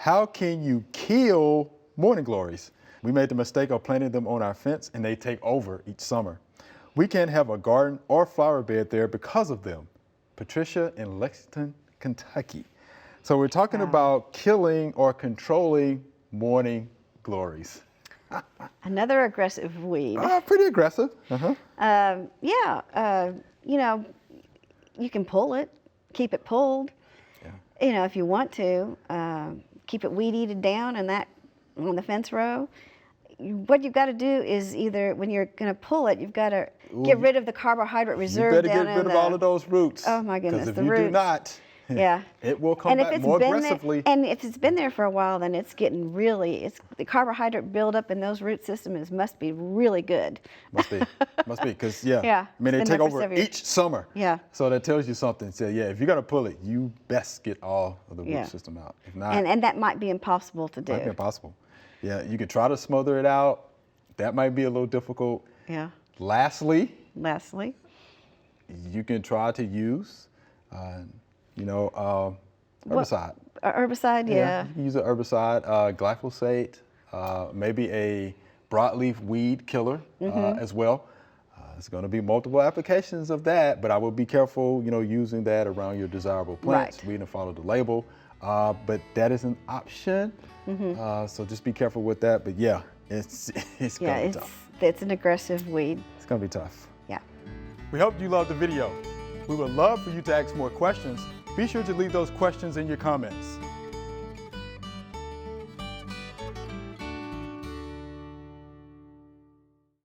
How can you kill morning glories? We made the mistake of planting them on our fence and they take over each summer. We can't have a garden or flower bed there because of them. Patricia in Lexington, Kentucky. So we're talking about killing or controlling morning glories. Another aggressive weed. Pretty aggressive. You know, you can pull it, keep it pulled. Yeah. You know, if you want to, keep it weed eated down and that on the fence row. What you've got to do is either, when you're going to pull it, you've got to get rid of the carbohydrate reserve down in the... You better get rid of all of those roots. Oh my goodness, the roots. Because if you do not, it will come back more aggressively. And if it's been there for a while, then it's getting really, the carbohydrate buildup in those root systems must be really good. Must be, because I mean, they take over each summer. Yeah. So that tells you something. So if you're going to pull it, you best get all of the root system out. If not, and that might be impossible to do. Might be impossible. Yeah, you can try to smother it out. That might be a little difficult. Yeah. Lastly, you can try to use, herbicide. Herbicide, yeah. You can use an herbicide, glyphosate, maybe a broadleaf weed killer as well. There's going to be multiple applications of that, but I would be careful, using that around your desirable plants. Read and follow the label. But that is an option. So just be careful with that. But yeah, it's going to be tough. It's an aggressive weed. It's going to be tough. Yeah. We hope you loved the video. We would love for you to ask more questions. Be sure to leave those questions in your comments.